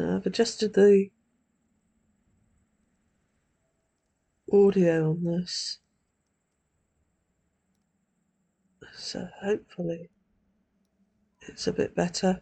Now I've adjusted the audio on this, so hopefully it's a bit better.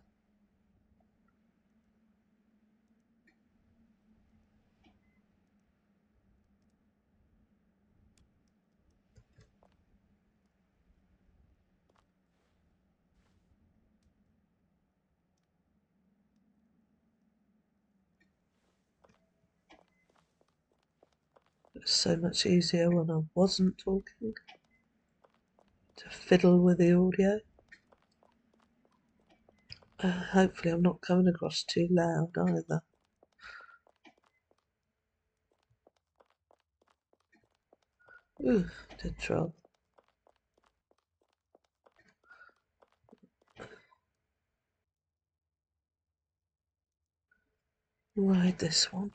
It's so much easier when I wasn't talking to fiddle with the audio. Hopefully I'm not coming across too loud either. Ooh, did troll. Ride this one.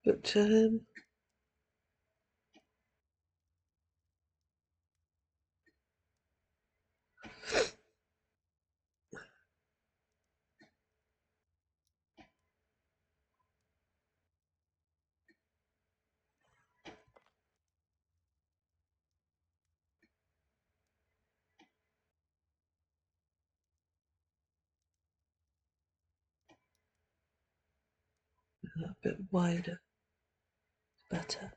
But a bit wider, better.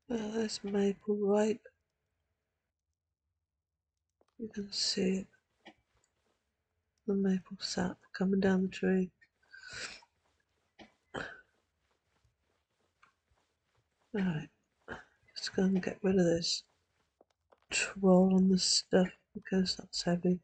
There's maple ripe. You can see it. The maple sap coming down the tree. Alright, let's go and get rid of this troll on the stuff because that's heavy.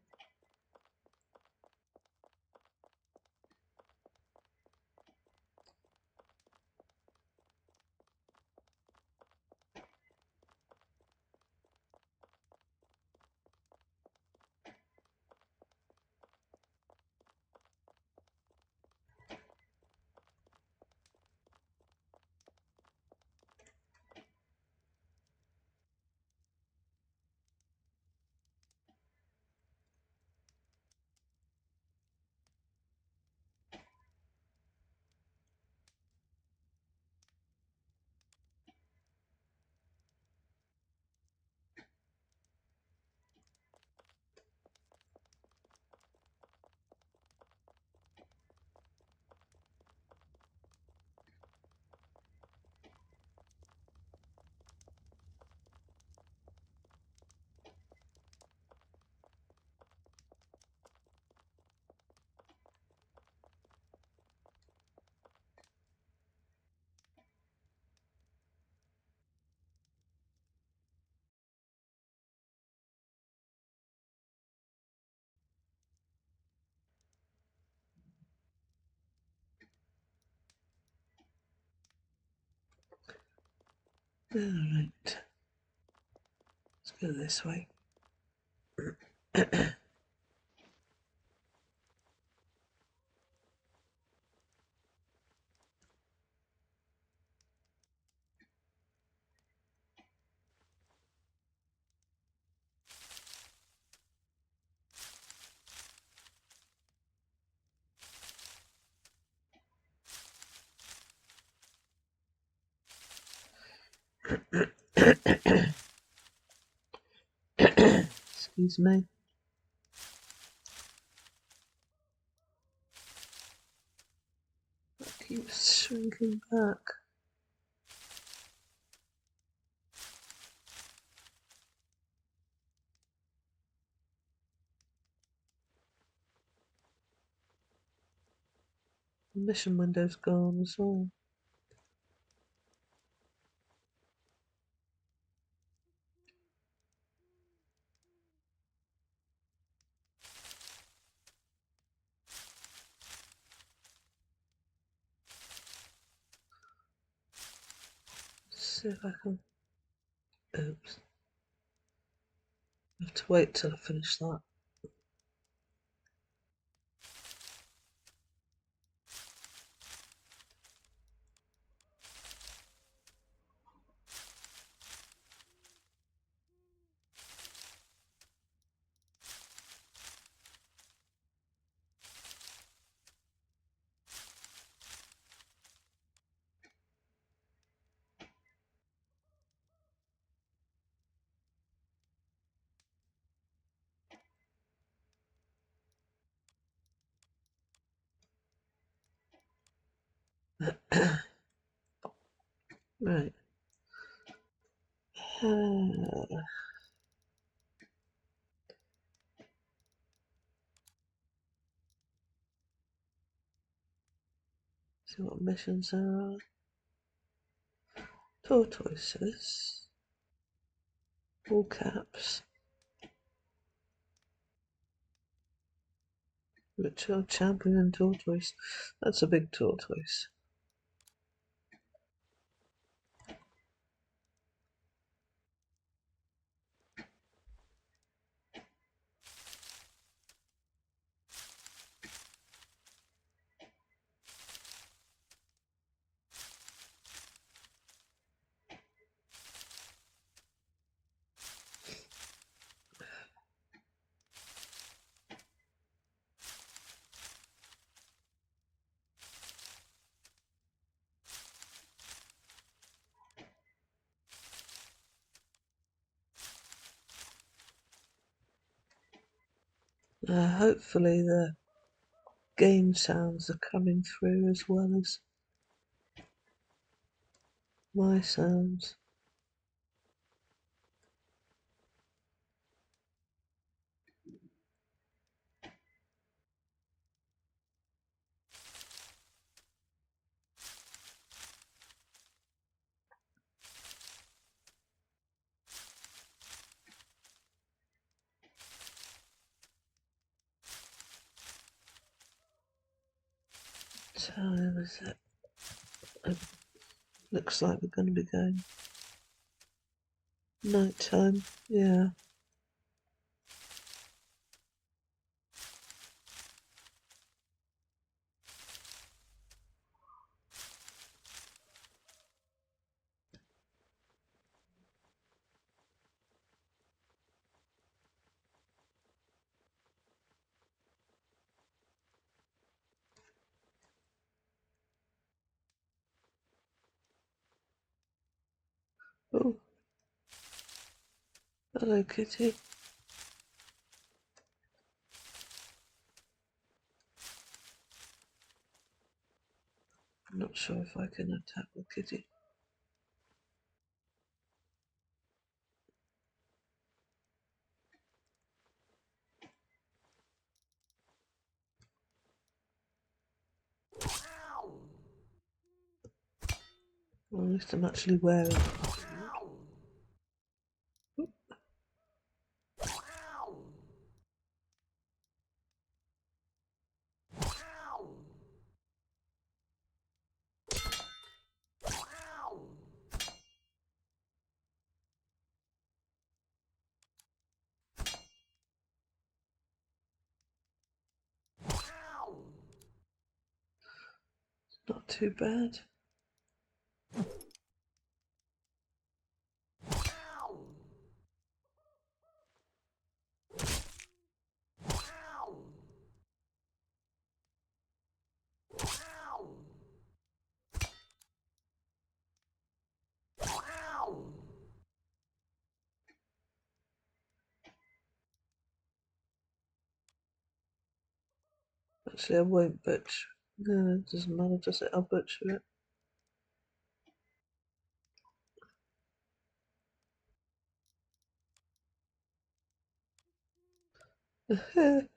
Alright, let's go this way. Excuse me. It keeps shrinking back. The mission window's gone as well. See if I can. Oops. I have to wait till I finish that. Right. See what missions there are. Tortoises. All caps. Ritual champion tortoise. That's a big tortoise. Hopefully the game sounds are coming through as well as my sounds. What time is it? It looks like we're going to be going night time. Yeah. Oh, hello, kitty. I'm not sure if I can attack the kitty. Well, at least I'm actually wearing it. Not too bad. Actually, I won't butcher. No, it doesn't matter, does it? I'll butcher it.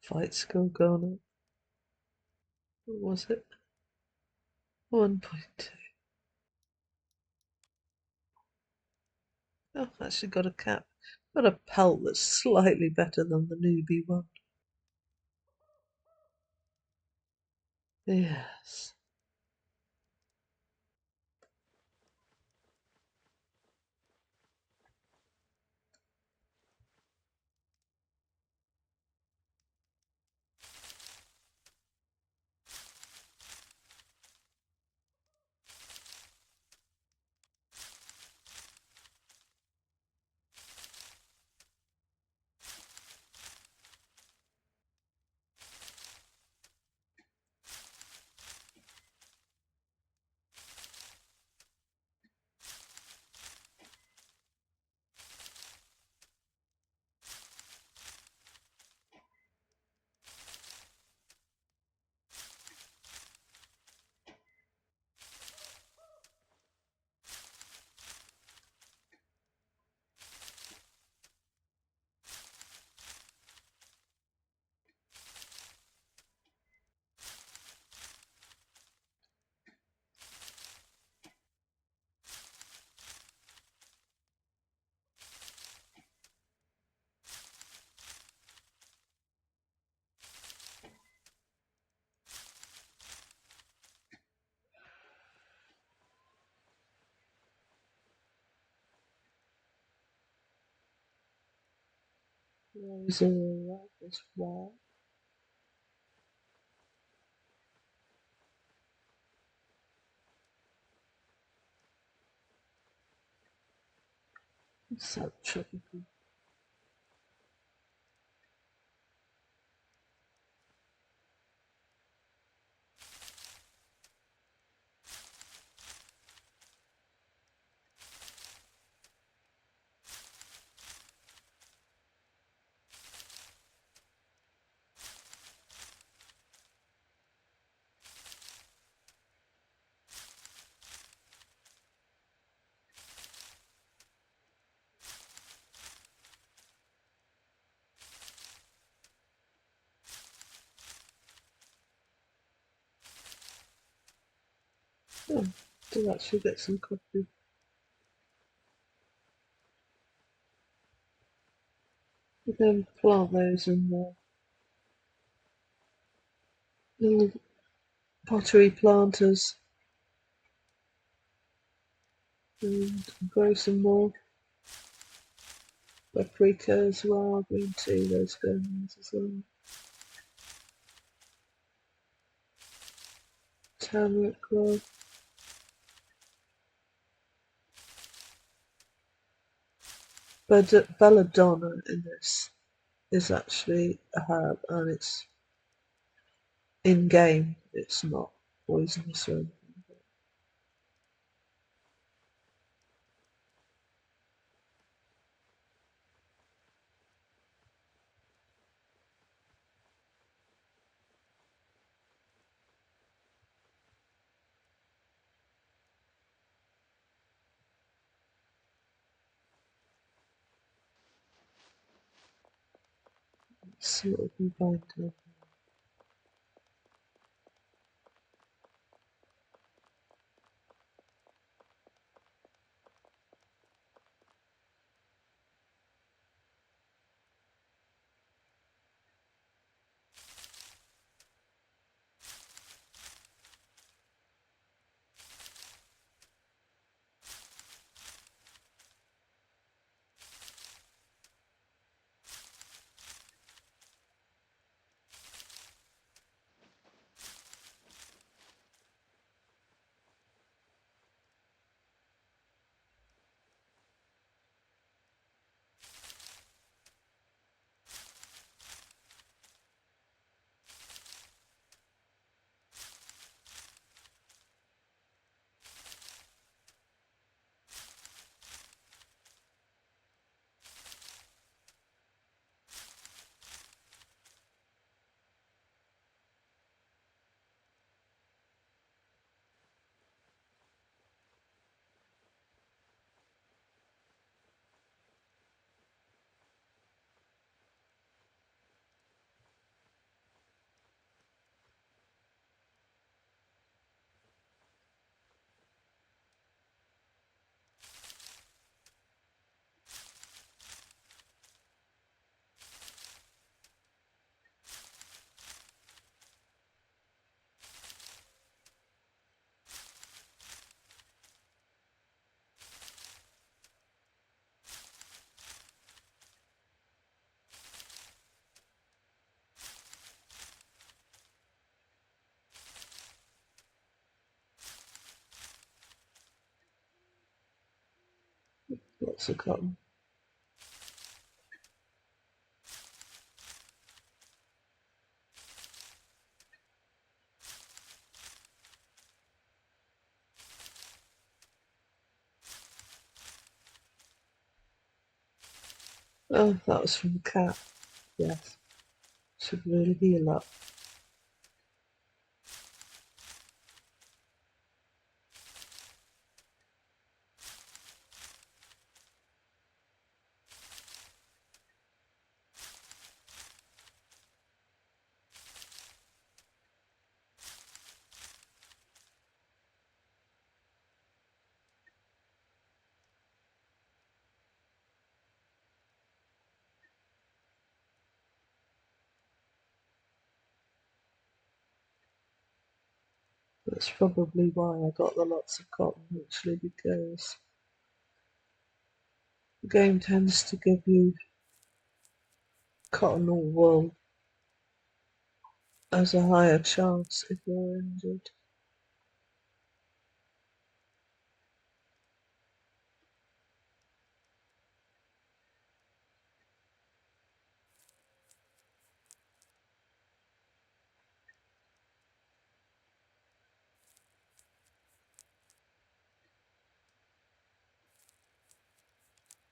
Fight skill gone up. What was it? 1.2. Oh, actually got a cap. Got a pelt that's slightly better than the newbie one. Yes. Rose all that as well. So tropical. Oh, do actually get some coffee. You can plant those in the little pottery planters and grow some more paprika as well, green tea, those go nice as well. Turmeric well. But belladonna in this is actually a herb and it's in game, it's not poisonous or anything. Let's see what we can find here. Lots of cotton. Oh, that was from the cat. Yes, should really heal up. That's probably why I got the lots of cotton, actually, because the game tends to give you cotton or wool has a higher chance if you're injured.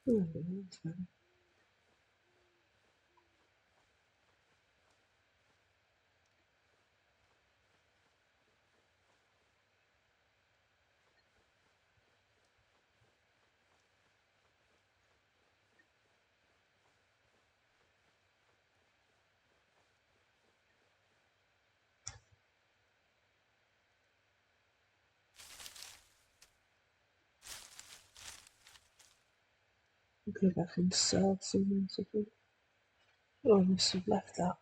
Oh, that's better. Go back and sell some of them. Oh, I must have left that.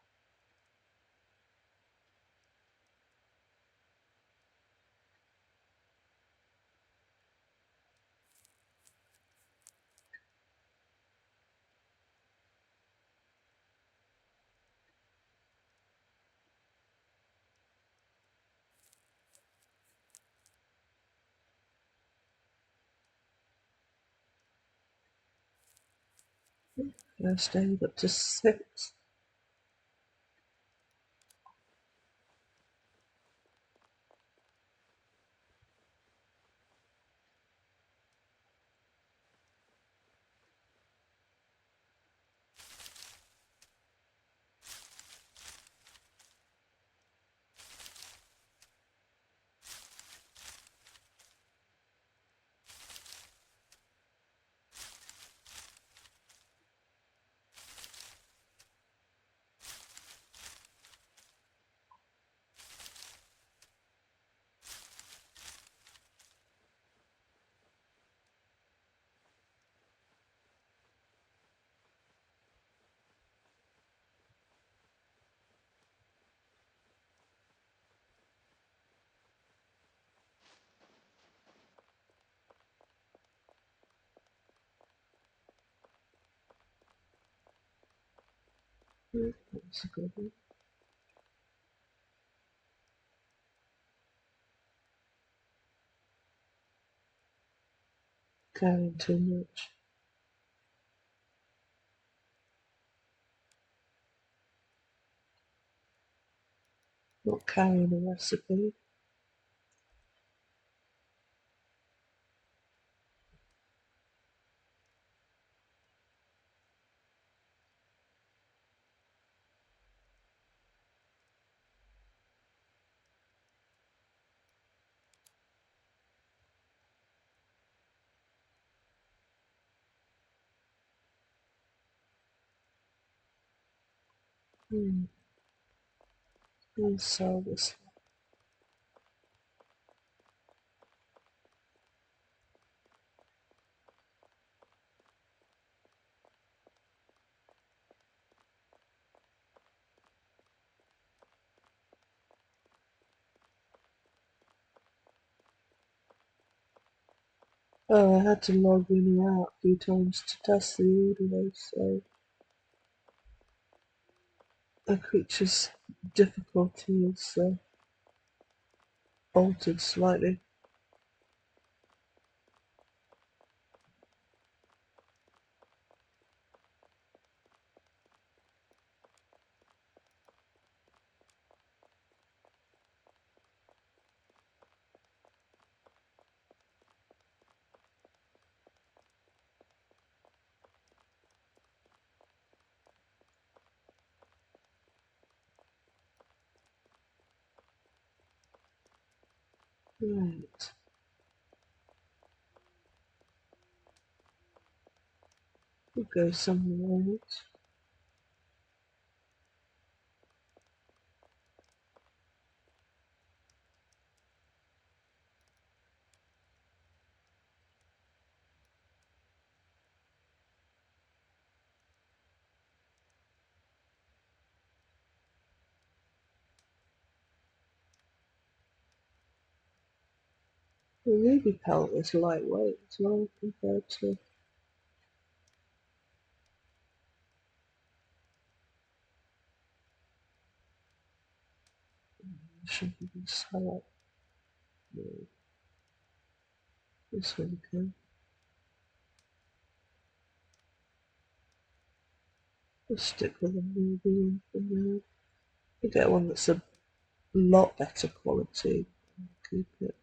First aid up to 6. That's a good one. Carrying too much. Not carrying a recipe. I'll sell this one. Oh, I had to log in and out a few times to test the audio, so a creature's difficulty is altered slightly. Right, we'll go somewhere else. The ruby pelt is lightweight as well compared to should we just highlight? No. This one again. We'll stick with a medium for now. We get one that's a lot better quality. Keep it.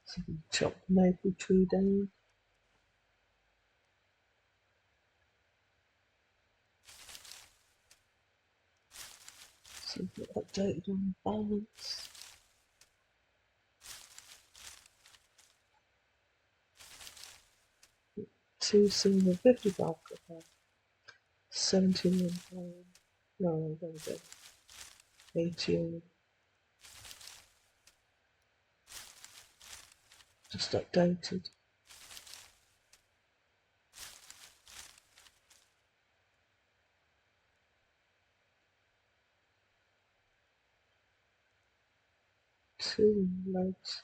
So we chop the maple tree down. So we've updated on the balance. £255 copper, £71. No, there we go. 80. Just updated. Two legs.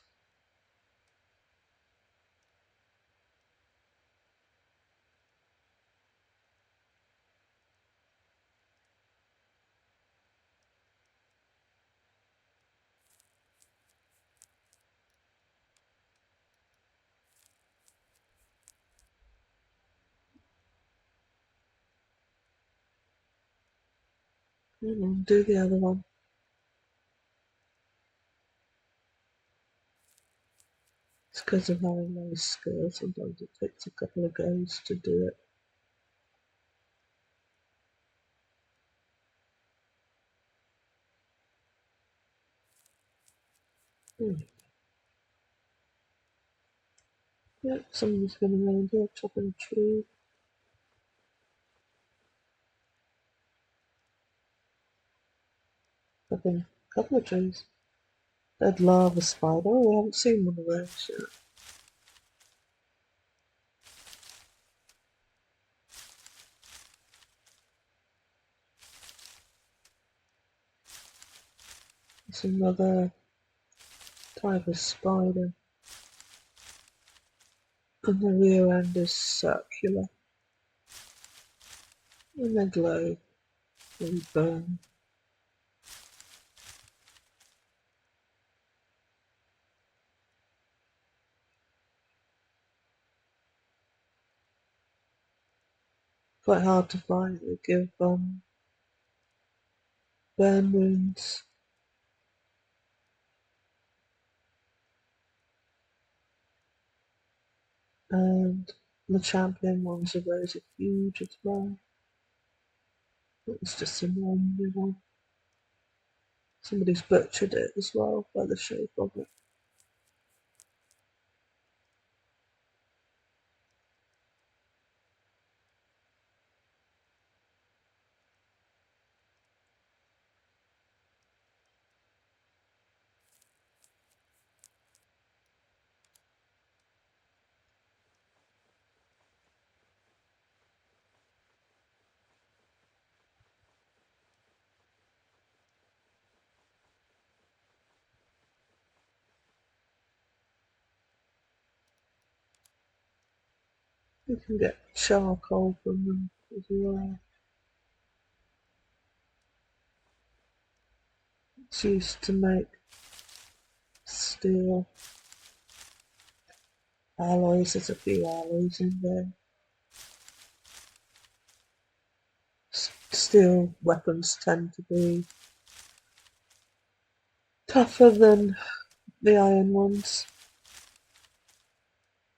And then do the other one. It's because of having those skills. Sometimes it takes a couple of goes to do it. Yep, someone's going around here chopping a tree. Chopping a couple of trees. Dead lava spider. Oh, we haven't seen one of those yet. It's another type of spider. And the rear end is circular. And they glow, they burn. Quite hard to find. They give burn wounds. And the champion ones of those are huge as well. It's just a normal one. Somebody's butchered it as well by the shape of it. You can get charcoal from them as well. It's used to make steel alloys. There's a few alloys in there. Steel weapons tend to be tougher than the iron ones.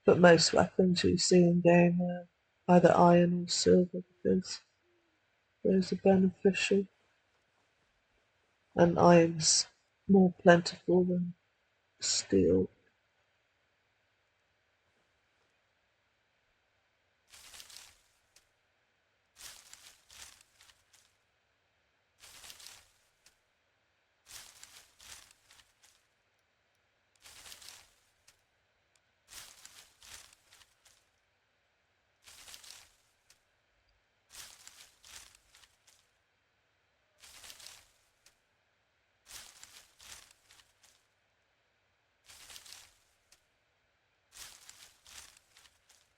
But most weapons you see in game are either iron or silver because those are beneficial. And iron's more plentiful than steel.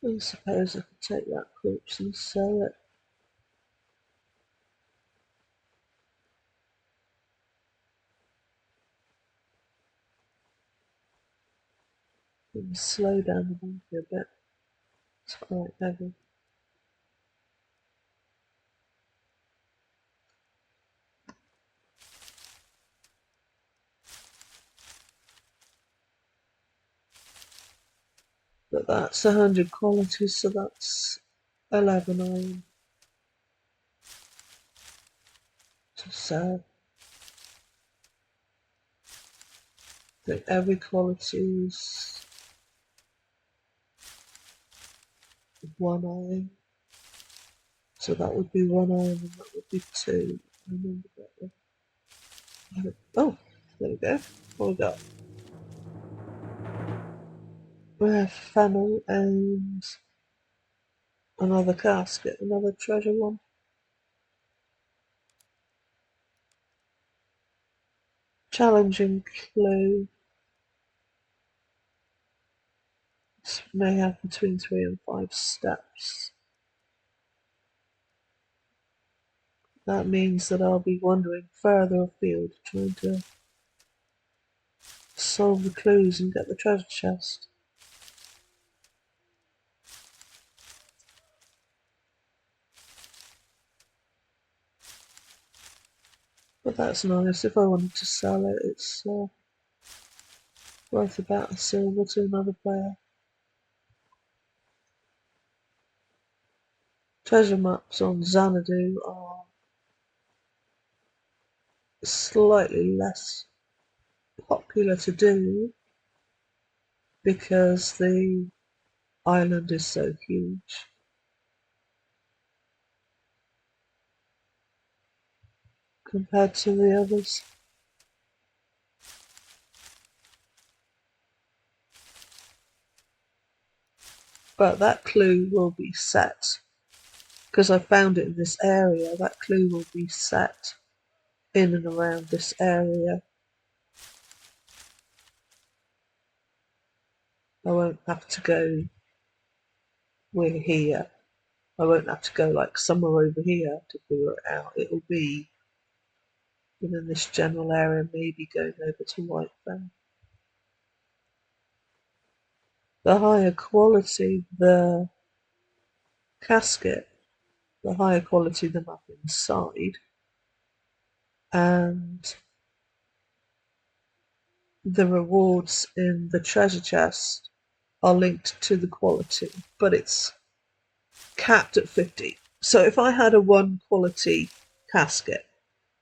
I suppose I could take that corpse and sell it. And slow down the monkey a bit. It's quite heavy. But that's 100 qualities, so that's 11 iron to sell. I think every quality is 1 iron. So that would be 1 iron and that would be 2. I remember that. Oh, there we go. What we got? We have fennel and another casket, another treasure one. Challenging clue. This may have between 3 and 5 steps. That means that I'll be wandering further afield trying to solve the clues and get the treasure chest. But that's nice. If I wanted to sell it, it's worth about a silver to another player. Treasure maps on Xanadu are slightly less popular to do because the island is so huge compared to the others. But that clue will be set because I found it in this area. That clue will be set in and around this area I won't have to go, we're here. I won't have to go like somewhere over here to figure it out. It'll be within this general area, maybe going over to White Bear. The higher quality the casket, the higher quality the map inside, and the rewards in the treasure chest are linked to the quality, but it's capped at 50. So if I had a 1 quality casket,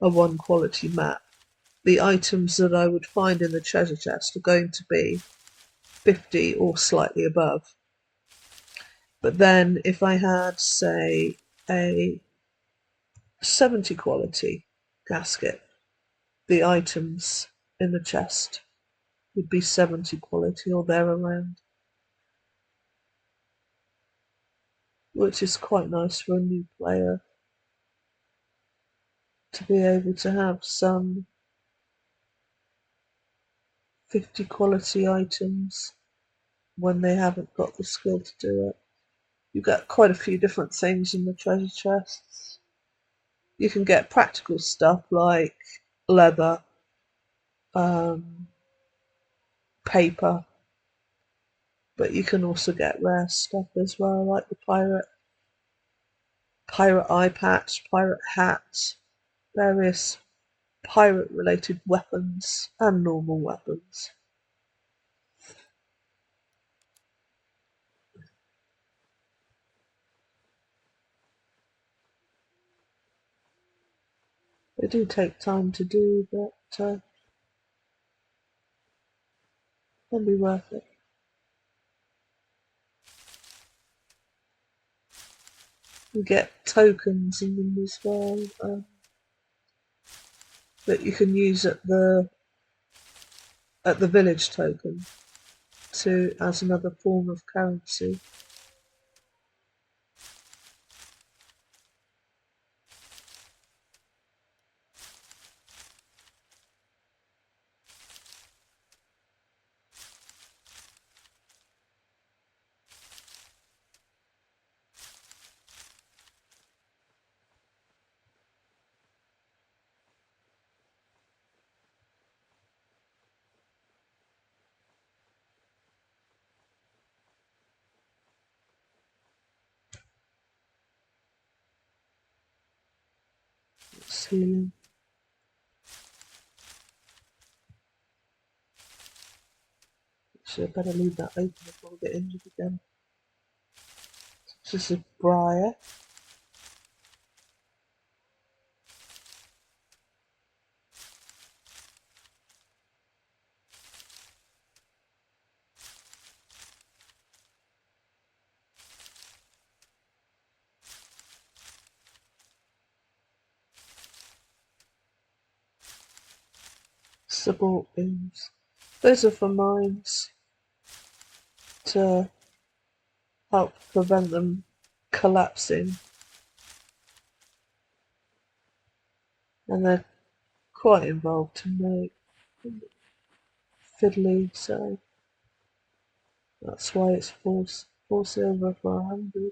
a 1 quality map, the items that I would find in the treasure chest are going to be 50 or slightly above. But then if I had, say, a 70 quality casket, the items in the chest would be 70 quality or there around, which is quite nice for a new player to be able to have some 50 quality items when they haven't got the skill to do it. You get quite a few different things in the treasure chests. You can get practical stuff like leather, paper, but you can also get rare stuff as well, like the pirate eye patch, pirate hat, various pirate related weapons and normal weapons. They do take time to do, but can be worth it. You get tokens in them as well that you can use at the village token to as another form of currency. Ceiling. Actually, I better leave that open before we get injured again. This is a briar. Support beams. Those are for mines to help prevent them collapsing, and they're quite involved to make fiddly, so that's why it's four silver for 100.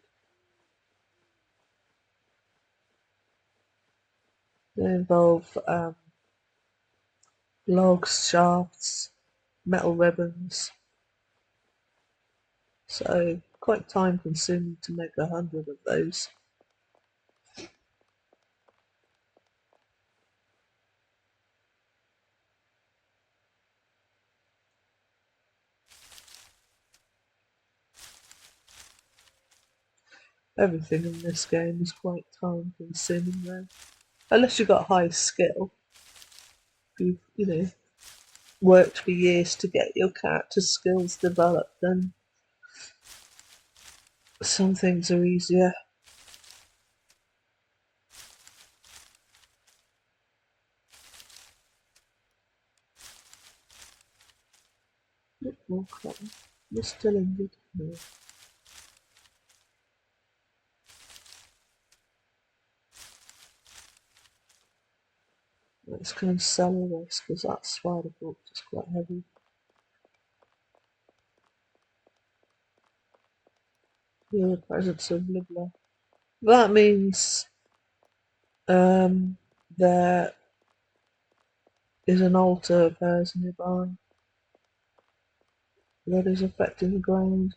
They involve logs, shafts, metal ribbons, so quite time consuming to make 100 of those. Everything in this game is quite time consuming though. Unless you've got high skill, you've, worked for years to get your character skills developed, then some things are easier. Bit more cotton. You're still injured. No. Let's go and sell all this because that spider book is quite heavy. the presence of blah blah. That means um, there is an altar of hers nearby that is affecting the ground.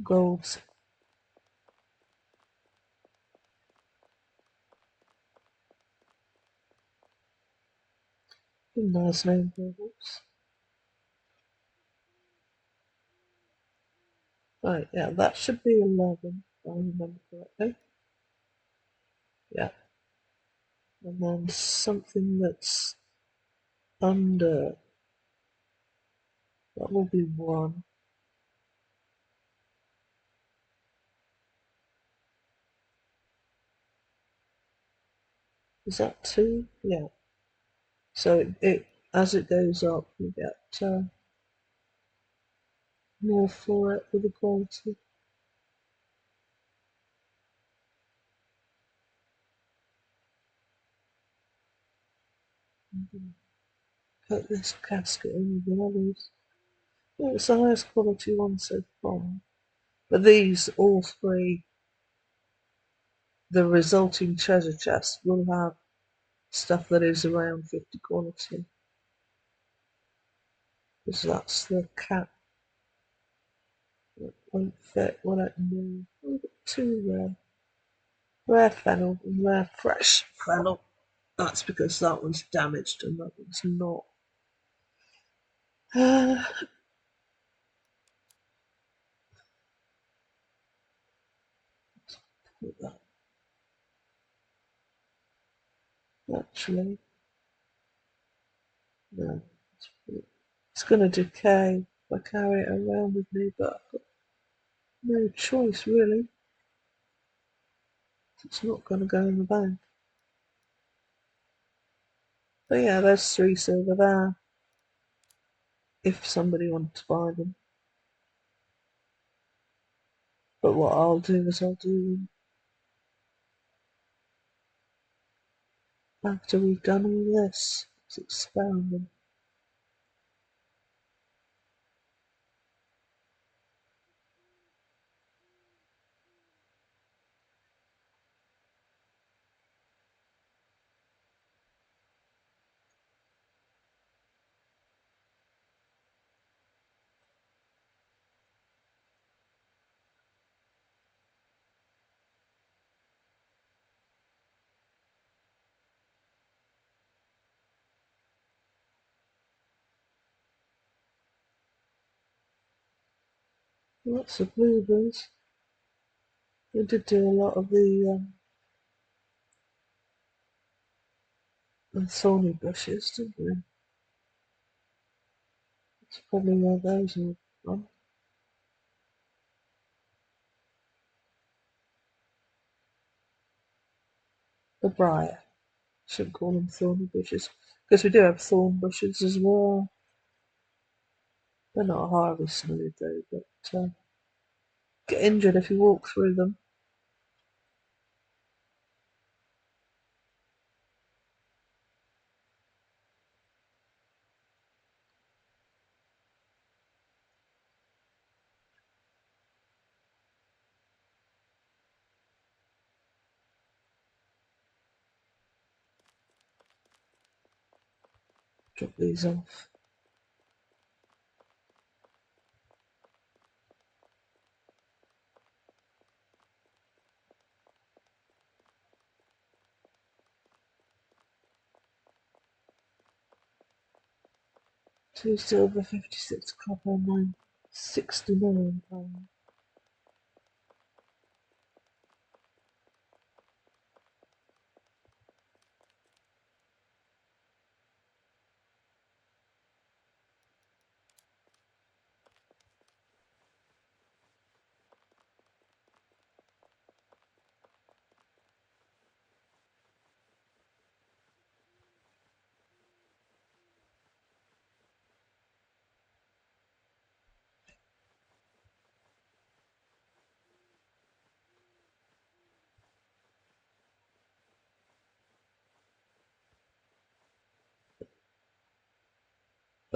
Goals. Nice name for a horse. Right, yeah, that should be 11, if I remember correctly. Yeah. And then something that's under, that will be 1. Is that 2? Yeah. So it as it goes up, you get more for it with the quality. Put this casket in with the others. Well, it's the highest quality one so far. But these, all 3, the resulting treasure chest will have stuff that is around 50 quality. Because that's the cap that won't fit what I can do. I've got 2 rare. Rare fennel and rare fresh fennel. That's because that one's damaged and that one's not. Put that actually. No. It's going to decay if I carry it around with me, but I've got no choice really. It's not going to go in the bank. But yeah, there's 3 silver there. If somebody wanted to buy them. But what I'll do is I'll do them after we've done all this. Let's expand them. Lots of blueberries. We did do a lot of the thorny bushes, didn't we? It's probably where those are from. The briar. Shouldn't call them thorny bushes. Because we do have thorn bushes as well. They're not harvest smooth though, but get injured if you walk through them. Drop these off. Two silver, 56 copper, 969 pounds.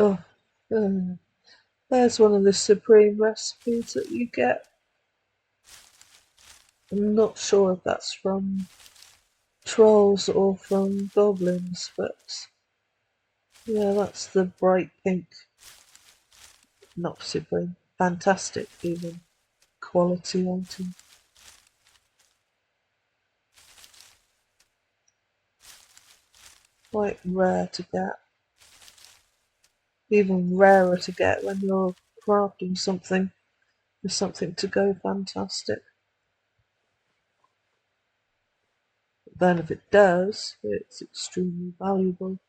Oh, there's one of the supreme recipes that you get. I'm not sure if that's from trolls or from goblins, but yeah, that's the bright pink, not supreme, fantastic even, quality item. Quite rare to get. Even rarer to get when you're crafting something for something to go fantastic. But then if it does, it's extremely valuable.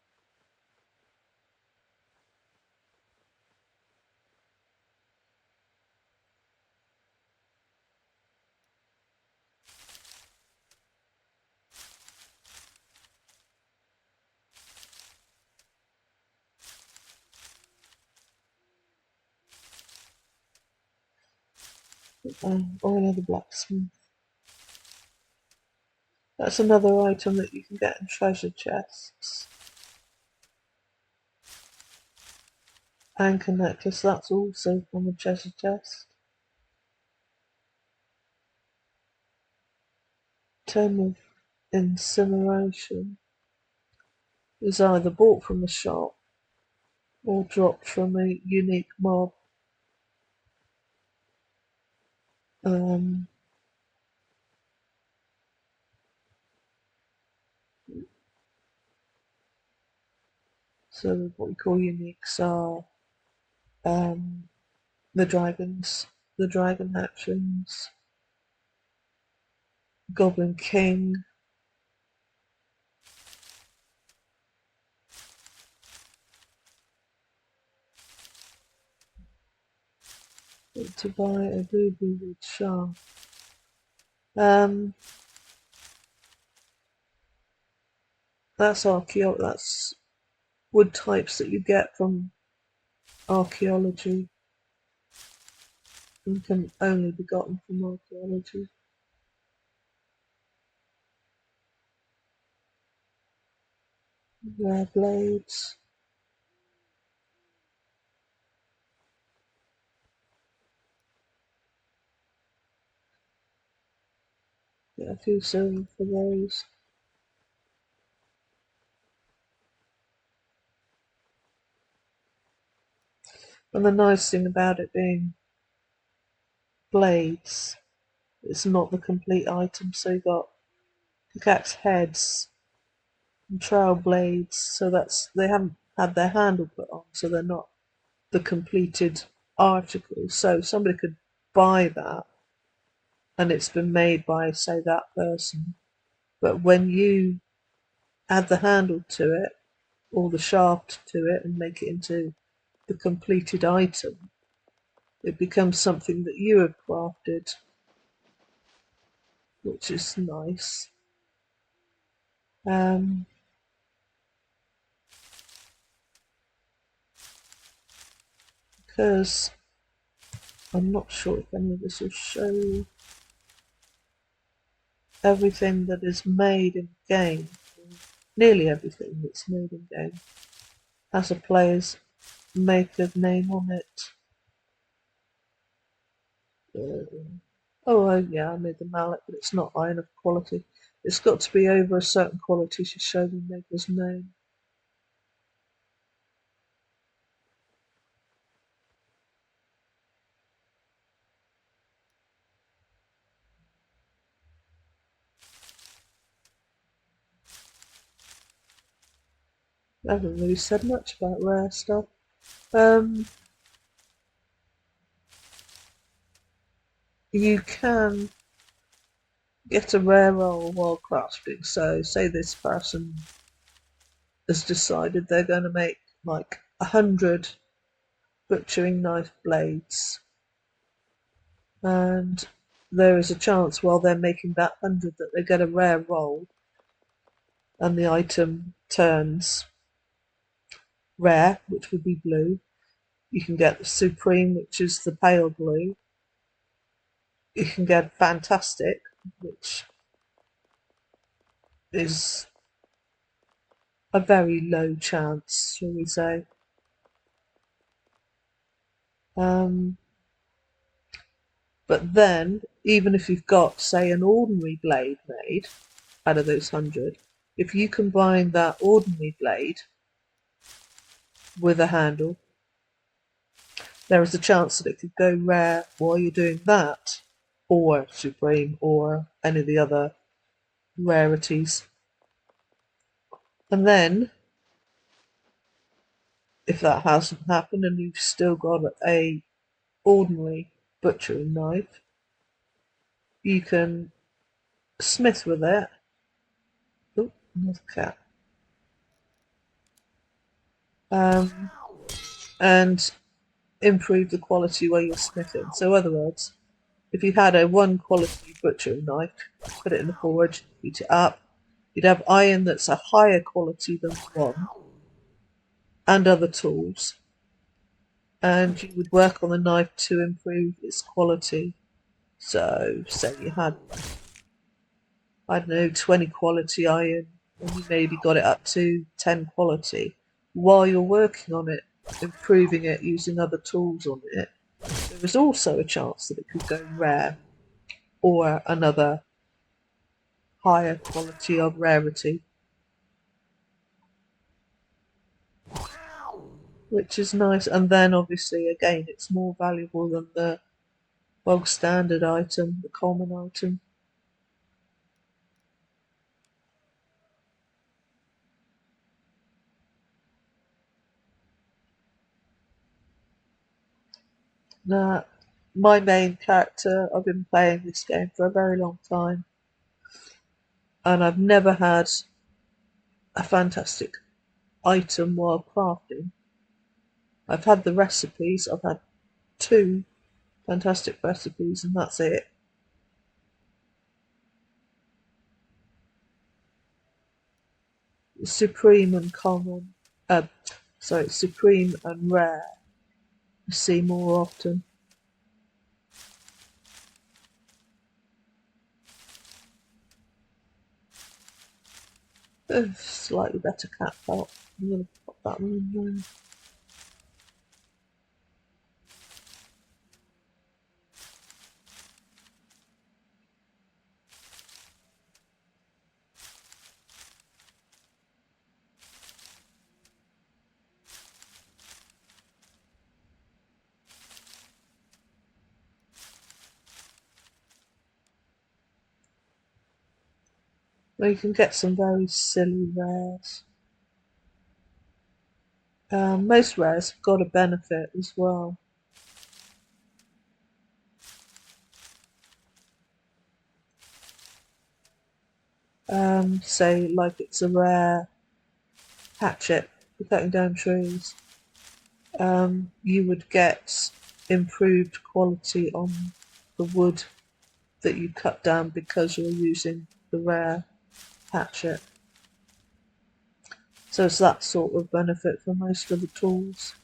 Or another blacksmith. That's another item that you can get in treasure chests. Anchor necklace, that's also from a treasure chest. Tome of incineration is either bought from the shop or dropped from a unique mob. Um, so what we call uniques are um, the dragons, the dragon hatchlings, Goblin King, to buy a ruby wood shaft. Um, that's wood types that you get from archaeology and can only be gotten from archaeology. Rare blades. Get a few silver for those. And the nice thing about it being blades, it's not the complete item. So you got pickaxe heads and trowel blades. So they haven't had their handle put on, so they're not the completed article. So somebody could buy that and it's been made by, say, that person. But when you add the handle to it or the shaft to it and make it into the completed item, it becomes something that you have crafted, which is nice. Um, because I'm not sure if any of this will show everything that is made in game, nearly everything that's made in game, has a player's maker name on it. Yeah, I made the mallet, but it's not high enough quality. It's got to be over a certain quality to show the maker's name. I haven't really said much about rare stuff. Um, you can get a rare roll while crafting. So, say this person has decided they're going to make like 100 butchering knife blades, and there is a chance while they're making that 100 that they get a rare roll, and the item turns rare, which would be blue. You can get the supreme, which is the pale blue. You can get fantastic, which is a very low chance, shall we say. Um, but then, even if you've got, say, an ordinary blade made out of those 100, if you combine that ordinary blade with a handle, there is a chance that it could go rare while you're doing that, or supreme, or any of the other rarities. And then, if that hasn't happened and you've still got a ordinary butchering knife, you can smith with it. Oh, another cat. Um, and improve the quality while you're smithing. So, in other words, if you had a one quality butchering knife, put it in the forge, heat it up, you'd have iron that's a higher quality than one, and other tools, and you would work on the knife to improve its quality. So, say you had, I don't know, 20 quality iron, and you maybe got it up to 10 quality. While you're working on it, improving it using other tools on it, there is also a chance that it could go rare or another higher quality of rarity, which is nice. And then obviously, again, it's more valuable than the bog standard item, the common item. Now, my main character, I've been playing this game for a very long time, and I've never had a fantastic item while crafting. I've had the recipes, I've had two fantastic recipes, and that's it. Supreme and common, uh, supreme and rare, you see more often. Slightly better cat felt. I'm going to pop that one in there. Well, you can get some very silly rares. Most rares have got a benefit as well. Say, like it's a rare hatchet for cutting down trees. You would get improved quality on the wood that you cut down because you're using the rare hatchet. So it's that sort of benefit for most of the tools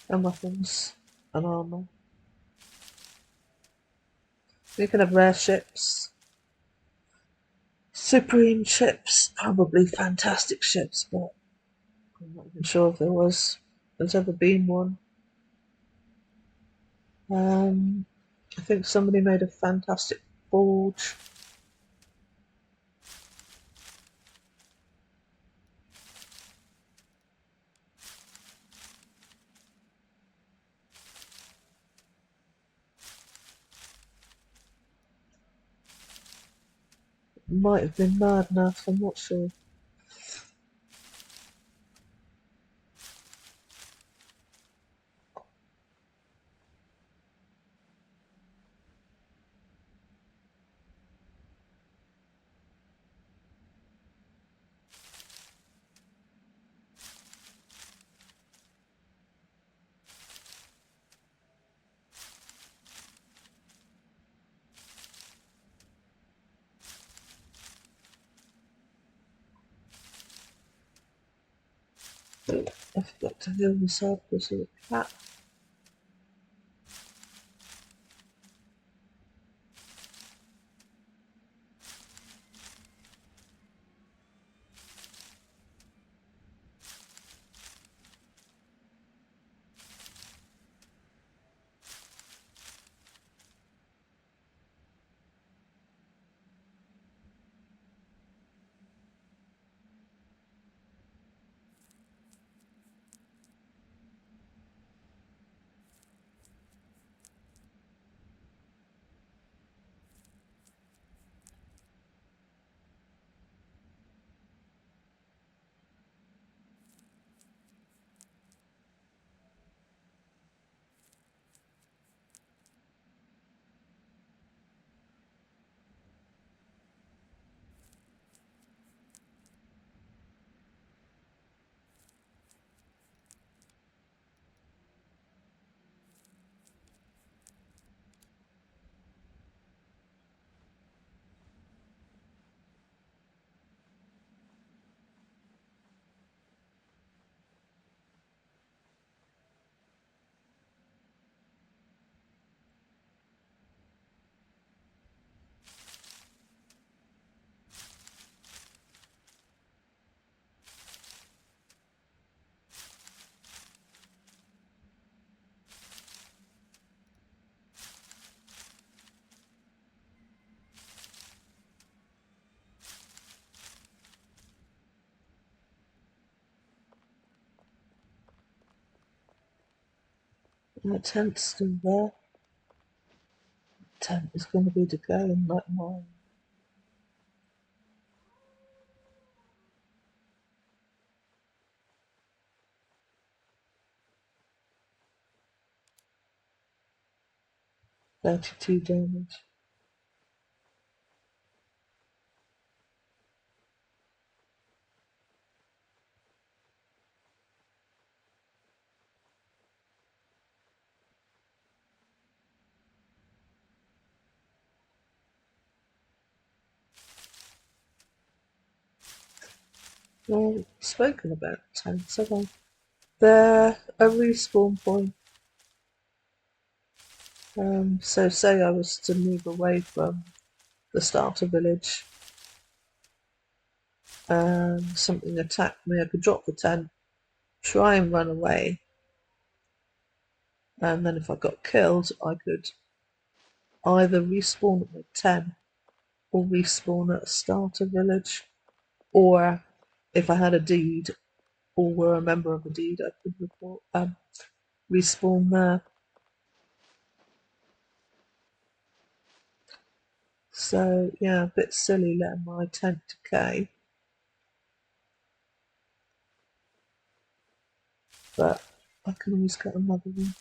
and weapons and armour. You can have rare ships, supreme ships, probably fantastic ships, but I'm not even sure if there's ever been one. I think somebody made a fantastic forge. It might have been Mad Enough, I'm not sure. I forgot to heal myself because of the cat. My tent's still there. Tent is going to be to go and like mine. $32 damage. Well, spoken about tents, have I? They're a respawn point. So say I was to move away from the starter village and something attacked me, I could drop the tent, try and run away, and then if I got killed, I could either respawn at my tent or respawn at a starter village, or if I had a deed or were a member of a deed, I could respawn there. So yeah, a bit silly letting my tent decay, but I can always get another one.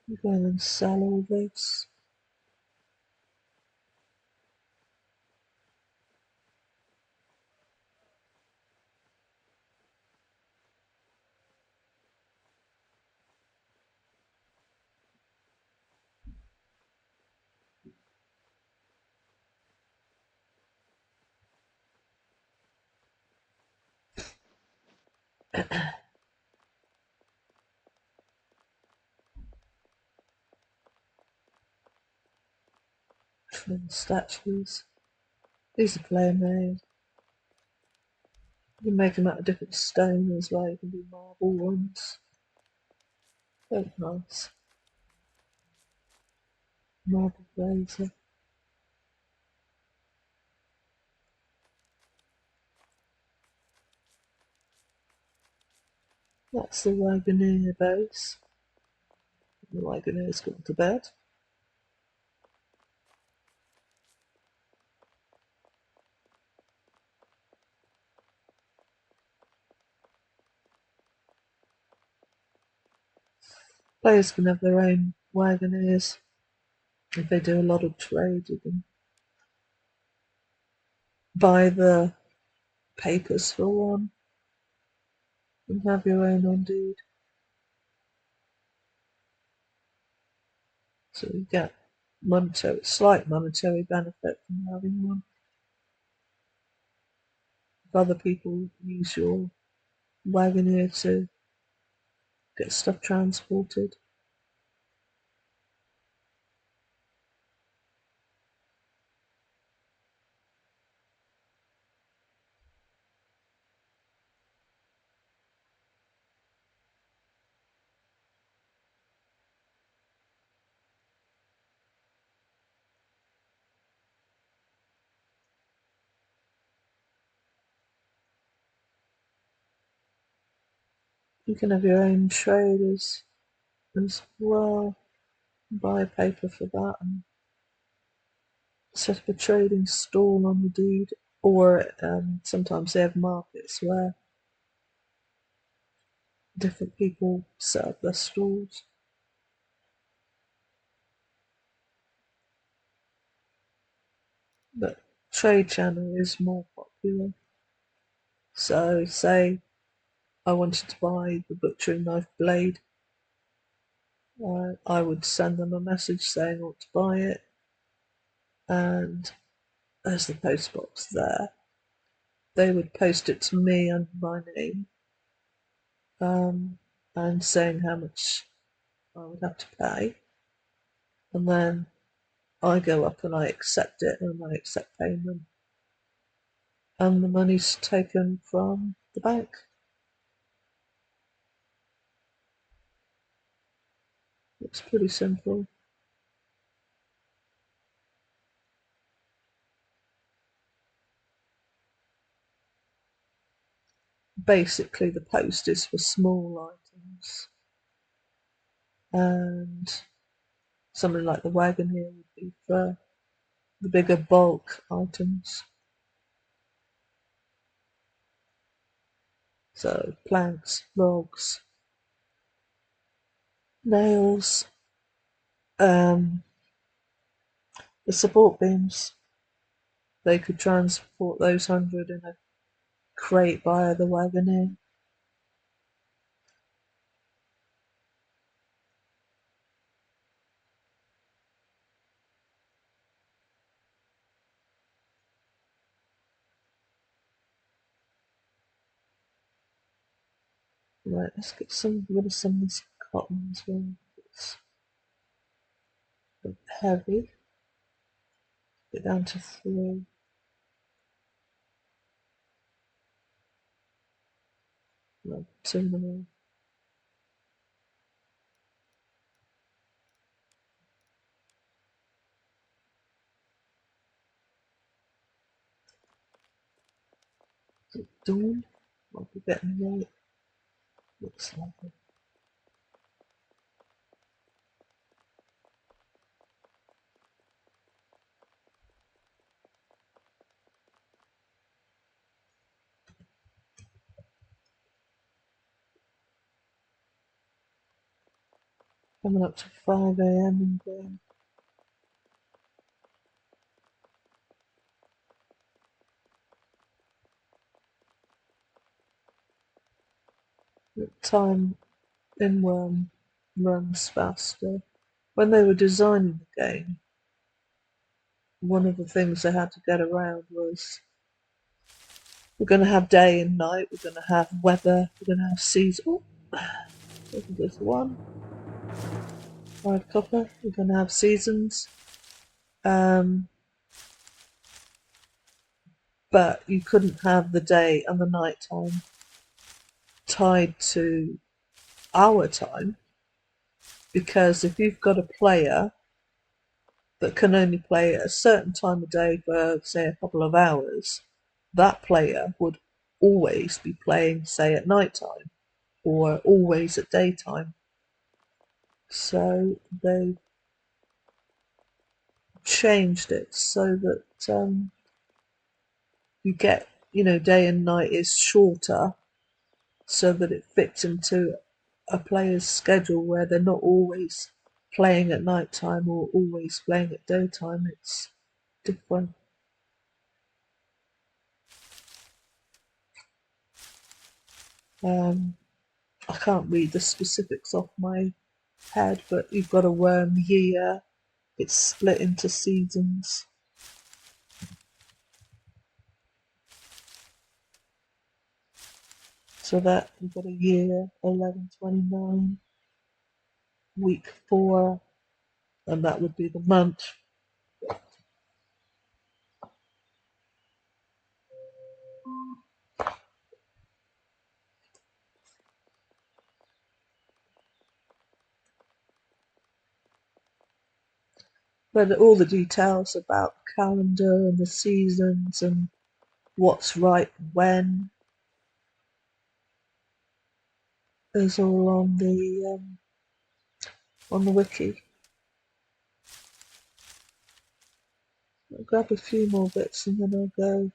I'm going to sell all this. Twin statues. These are player made. You can make them out of different stone as well. You can do marble ones. Very nice. Marble razor. That's the Wagoneer base. The Wagoneer's gone to bed. Players can have their own Wagoneers if they do a lot of trade with them. Buy the papers for one and have your own on deed. So you get slight monetary benefit from having one. If other people use your wagoneer to get stuff transported, you can have your own trade as well. Buy paper for that and set up a trading stall on the deed. Or sometimes they have markets where different people set up their stalls. But Trade Channel is more popular. So, say I wanted to buy the butchering knife blade, I would send them a message saying I want to buy it, and as the post box there, they would post it to me under my name, and saying how much I would have to pay, and then I go up and I accept it and I accept payment, and the money's taken from the bank. It's pretty simple. Basically, the post is for small items, and something like the wagoneer would be for the bigger bulk items. So planks, logs, nails, um, the support beams. They could transport those 100 in a crate via the wagoneer. Right, let's get rid of some of this cotton as well. It's a bit heavy. Get down to 3. No, 2 more. Is it dawn? Might be getting late. Looks like it. Coming up to 5 a.m. and the time in Wurm runs faster. When they were designing the game, one of the things they had to get around was we're going to have day and night, we're going to have weather, we're going to have season. Oh, there's one. 5 copper. We're going to have seasons. Um, but you couldn't have the day and the night time tied to our time, because if you've got a player that can only play at a certain time of day for, say, a couple of hours, that player would always be playing, say, at night time or always at daytime. So they changed it so that you get, day and night is shorter so that it fits into a player's schedule where they're not always playing at night time or always playing at daytime. It's different. I can't read the specifics off my head, but you've got a worm year. It's split into seasons. So that you've got a year, 1129, week 4, and that would be the month. But all the details about the calendar and the seasons and what's right when is all on the wiki. I'll grab a few more bits and then I'll go.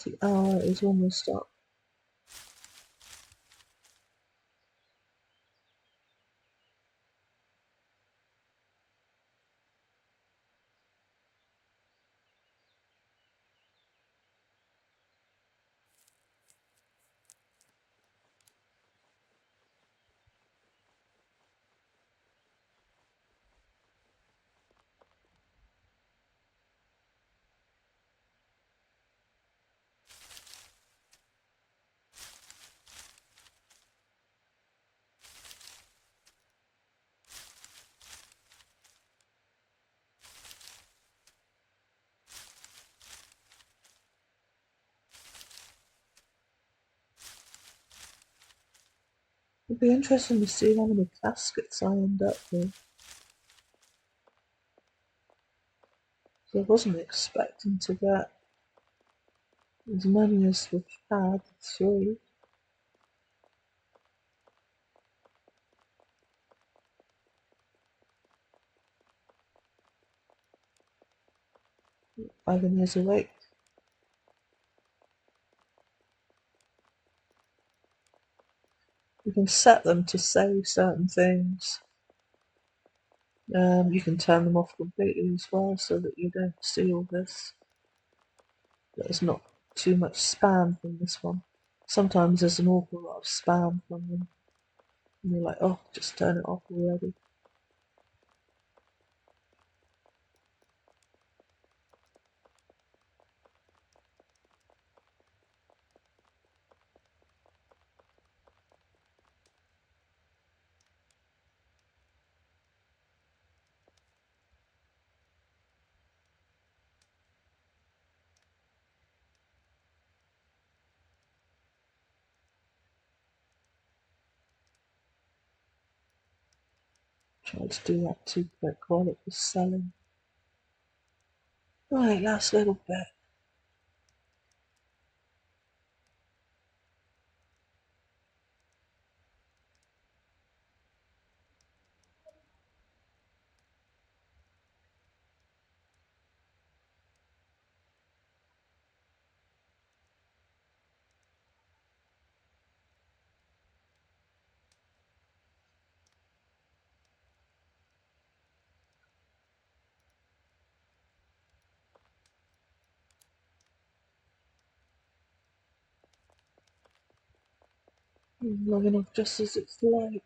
The hour is almost up. It'd be interesting to see how many caskets I end up with. So I wasn't expecting to get as many as we've had, 3. Ivan is awake. You can set them to say certain things. You can turn them off completely as well so that you don't see all this. There's not too much spam from this one. Sometimes there's an awful lot of spam from them. And you're like, oh, just turn it off already. Tried to do that too quick while it was selling. Right, last little bit. Logging off just as it's light.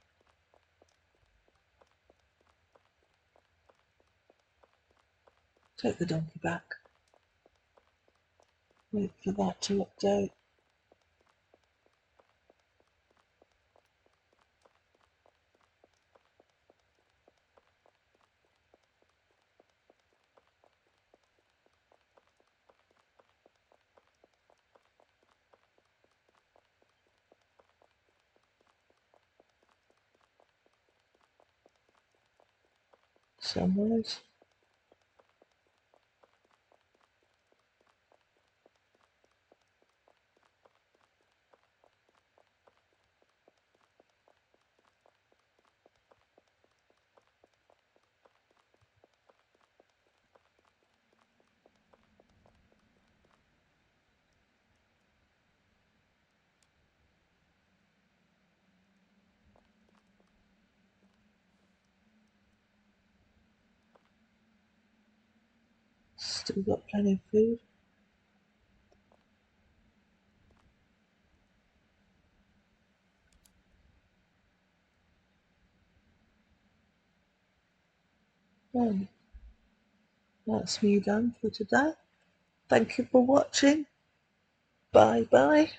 Take the donkey back. Wait for that to update. Sunrise. Still got plenty of food. Right, that's me done for today. Thank you for watching. Bye bye.